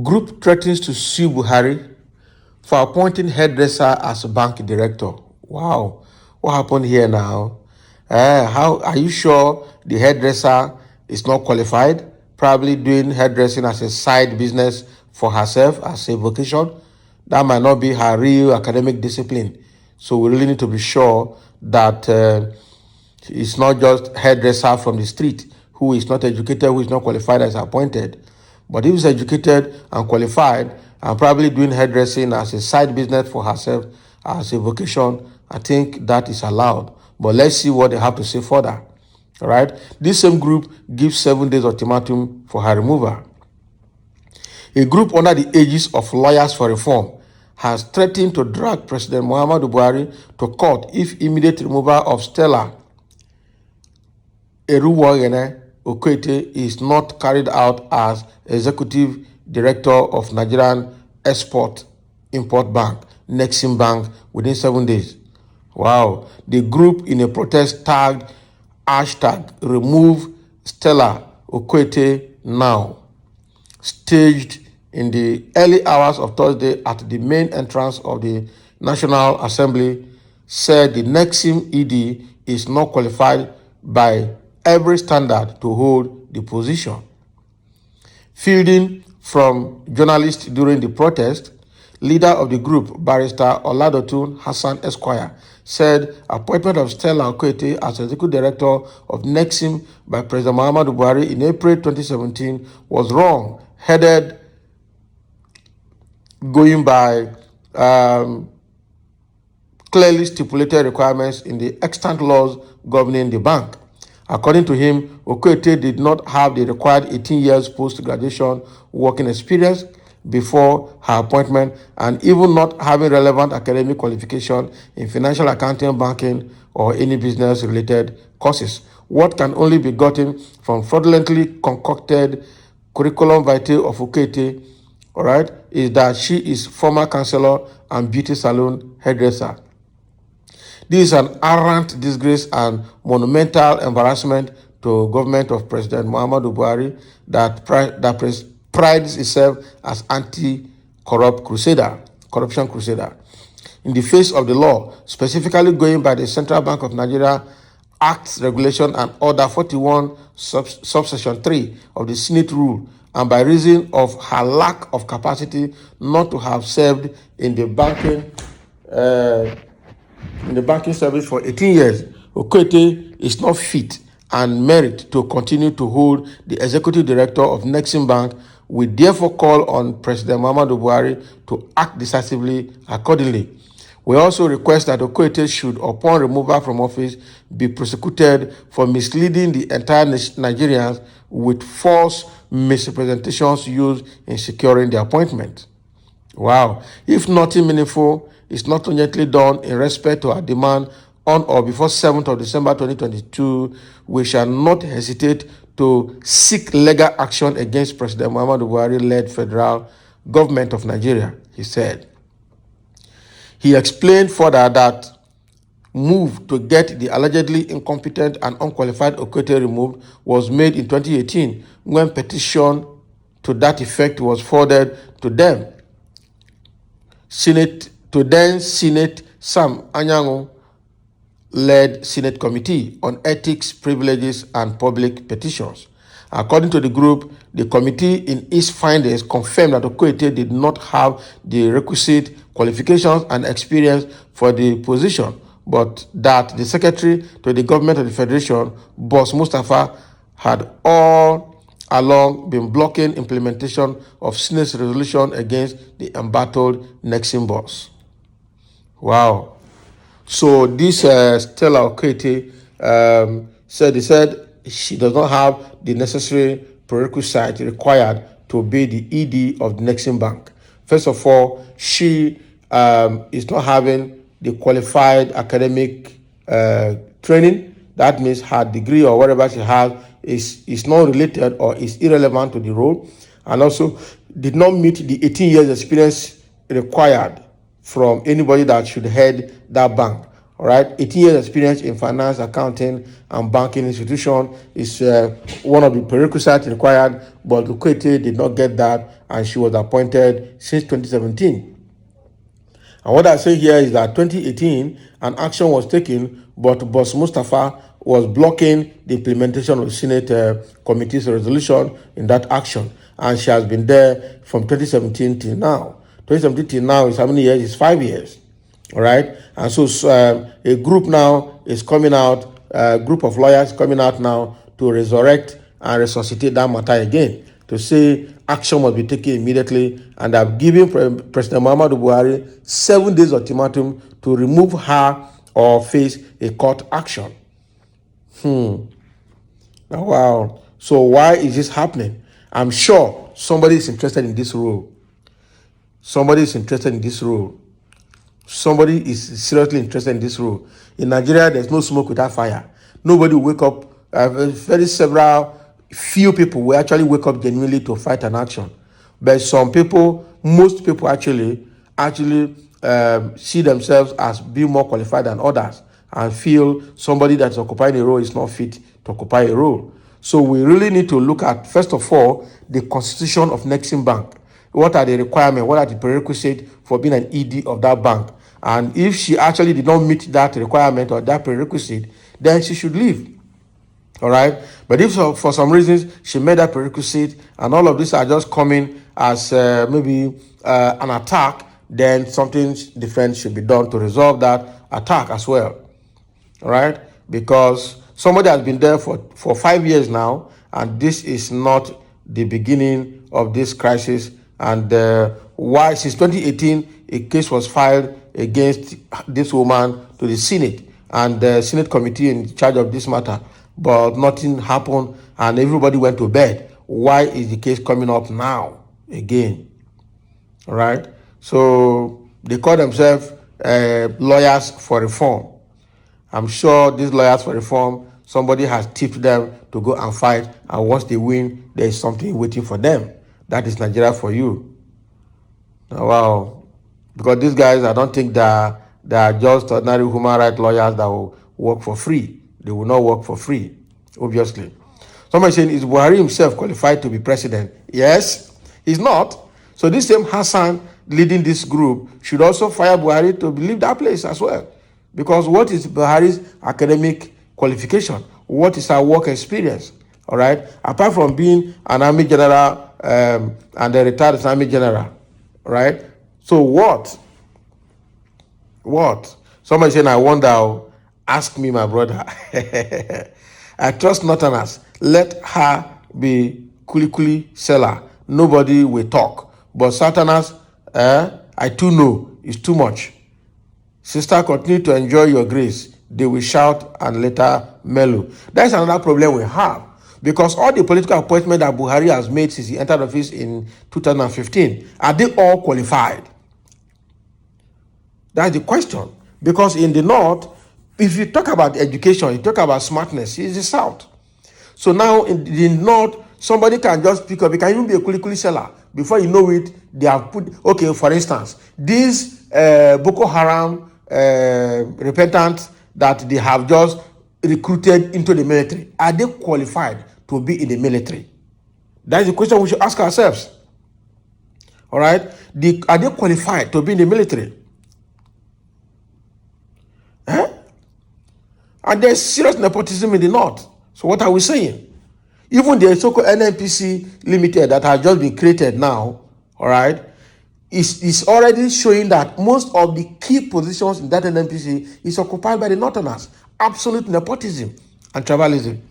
Group threatens to sue Buhari for appointing hairdresser as bank director. Wow, what happened here now? How are you sure the hairdresser is not qualified? Probably doing hairdressing as a side business for herself as a vocation. That might not be her real academic discipline. So we really need to be sure that it's not just hairdresser from the street who is not educated, who is not qualified as appointed. But if he's educated and qualified and probably doing hairdressing as a side business for herself, as a vocation, I think that is allowed. But let's see what they have to say further. All right. This same group gives 7 days ultimatum for her removal. A group under the aegis of Lawyers for Reform has threatened to drag President Muhammadu Buhari to court if immediate removal of Stella Eruwogene Okwete is not carried out as executive director of Nigerian Export-Import Bank, Nexim Bank, within 7 days. Wow. The group in a protest tagged hashtag remove Stella Okwete now, staged in the early hours of Thursday at the main entrance of the National Assembly, said the Nexim ED is not qualified by every standard to hold the position. Fielding from journalists during the protest, leader of the group, Barrister Ultimatun Hassan Esquire, said appointment of Stella Okwete as executive director of Nexim by President Muhammadu Buhari in April 2017 was wrong, headed going by clearly stipulated requirements in the extant laws governing the bank. According to him, Okwete did not have the required 18 years post-graduation working experience before her appointment, and even not having relevant academic qualification in financial accounting, banking, or any business-related courses. What can only be gotten from fraudulently concocted curriculum vitae of Okwete, all right, is that she is former counselor and beauty salon hairdresser. This is an arrant disgrace and monumental embarrassment to government of President Muhammadu Buhari that prides itself as anti-corruption crusader. In the face of the law, specifically going by the Central Bank of Nigeria Acts Regulation and Order 41 subsection 3 of the Senate rule, and by reason of her lack of capacity not to have served in the banking service for 18 years, Okwete is not fit and merit to continue to hold the executive director of Nexim Bank. We therefore call on President Muhammadu Buhari to act decisively accordingly. We also request that Okwete should, upon removal from office, be prosecuted for misleading the entire Nigerians with false misrepresentations used in securing the appointment. Wow. If nothing meaningful is not urgently done in respect to our demand on or before 7th of December 2022, we shall not hesitate to seek legal action against President Muhammadu Buhari-led federal government of Nigeria, he said. He explained further that move to get the allegedly incompetent and unqualified Okwete removed was made in 2018 when petition to that effect was forwarded to then Senate Sam Anyango led Senate Committee on Ethics, Privileges, and Public Petitions. According to the group, the committee in its findings confirmed that Okwete did not have the requisite qualifications and experience for the position, but that the secretary to the government of the Federation, Boss Mustafa, had all along been blocking implementation of Senate's resolution against the embattled Nexim boss. Wow. So this Stella Okwete said she does not have the necessary prerequisite required to be the ED of the Nexim Bank. First of all, she is not having the qualified academic training. That means her degree or whatever she has is not related or is irrelevant to the role, and also did not meet the 18 years experience required from anybody that should head that bank. All right, 18 years experience in finance, accounting, and banking institution is one of the prerequisites required, but Okotie did not get that, and she was appointed since 2017. And what I say here is that 2018, an action was taken, but Boss Mustafa was blocking the implementation of the Senate committee's resolution in that action. And she has been there from 2017 till now. 2017 till now is how many years? It's 5 years. All right. And so a group now is coming out, a group of lawyers coming out now to resurrect and resuscitate that matter again, to say action must be taken immediately, and have given President Muhammadu Buhari 7 days ultimatum to remove her or face a court action. Now, wow. So why is this happening? I'm sure somebody is interested in this role. Somebody is interested in this role. Somebody is seriously interested in this role. In Nigeria, there's no smoke without fire. Nobody will wake up. Few people will actually wake up genuinely to fight an action. But some people, most people actually see themselves as being more qualified than others and feel somebody that's occupying a role is not fit to occupy a role. So we really need to look at, first of all, the constitution of Nexim Bank. What are the requirements? What are the prerequisites for being an ED of that bank? And if she actually did not meet that requirement or that prerequisite, then she should leave. All right. But if for some reasons she made that prerequisite and all of these are just coming as maybe an attack, then something different should be done to resolve that attack as well. All right. Because somebody has been there for 5 years now, and this is not the beginning of this crisis. And why, since 2018, a case was filed against this woman to the Senate and the Senate committee in charge of this matter, but nothing happened and everybody went to bed. Why is the case coming up now again? All right. So they call themselves lawyers for reform. I'm sure these lawyers for reform, somebody has tipped them to go and fight, and once they win, there is something waiting for them. That is Nigeria for you. Wow. Because these guys, I don't think that they are just ordinary human rights lawyers that will work for free. They will not work for free, obviously. Somebody saying, is Buhari himself qualified to be president? Yes, he's not. So this same Hassan leading this group should also fire Buhari to leave that place as well. Because what is Buhari's academic qualification? What is her work experience? All right. Apart from being an army general and a retired army general, right? So what? What? Somebody saying, I wonder. Ask me, my brother. I trust Northerners. Let her be kuli seller. Nobody will talk. But Southerners, I too know, it's too much. Sister, continue to enjoy your grace. They will shout and later mellow. That's another problem we have. Because all the political appointments that Buhari has made since he entered office in 2015, are they all qualified? That's the question. Because in the North, if you talk about education, you talk about smartness, it's the South. So now in the North, somebody can just pick up, it can even be a kuli seller. Before you know it, they have put, okay, for instance, these Boko Haram repentants that they have just recruited into the military, are they qualified to be in the military? That is the question we should ask ourselves. All right? Are they qualified to be in the military? And there's serious nepotism in the North. So what are we saying? Even the so-called NNPC Limited that has just been created now, all right, is already showing that most of the key positions in that NNPC is occupied by the Northerners. Absolute nepotism and tribalism.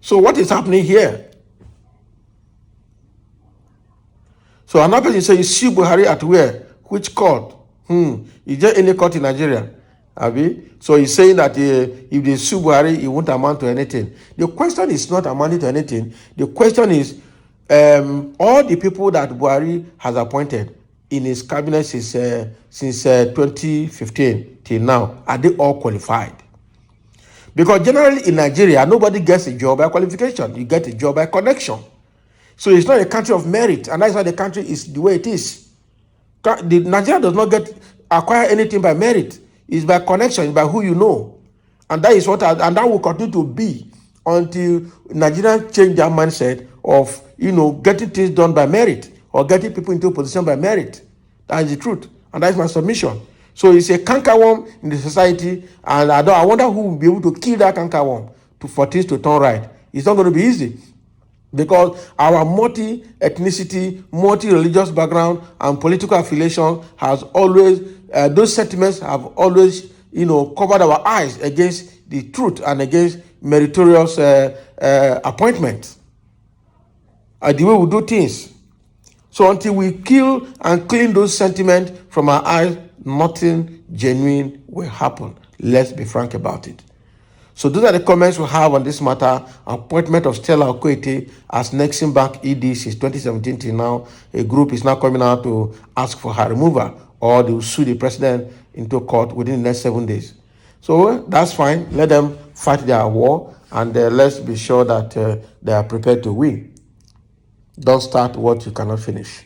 So what is happening here? So another person says, you see Buhari at where? Which court? Is there any court in Nigeria? Abi? So he's saying that if they sue Buhari, it won't amount to anything. The question is not amounting to anything. The question is, all the people that Buhari has appointed in his cabinet since 2015 till now, are they all qualified? Because generally in Nigeria, nobody gets a job by qualification. You get a job by connection. So it's not a country of merit, and that's why the country is the way it is. Nigeria does not acquire anything by merit. It's by connection, it's by who you know. And that is and that will continue to be until Nigerians change their mindset of, getting things done by merit or getting people into a position by merit. That is the truth. And that is my submission. So it's a cankerworm in the society, and I wonder who will be able to kill that cankerworm for things to turn right. It's not going to be easy, because our multi-ethnicity, multi-religious background, and political affiliation has always, those sentiments have always, covered our eyes against the truth and against meritorious appointments. The way we do things. So until we kill and clean those sentiments from our eyes, nothing genuine will happen. Let's be frank about it. So those are the comments we have on this matter. Appointment of Stella Okoete as Nexim Bank ED since 2017 till now. A group is now coming out to ask for her removal, or they will sue the president into court within the next 7 days. So that's fine. Let them fight their war, and let's be sure that they are prepared to win. Don't start what you cannot finish.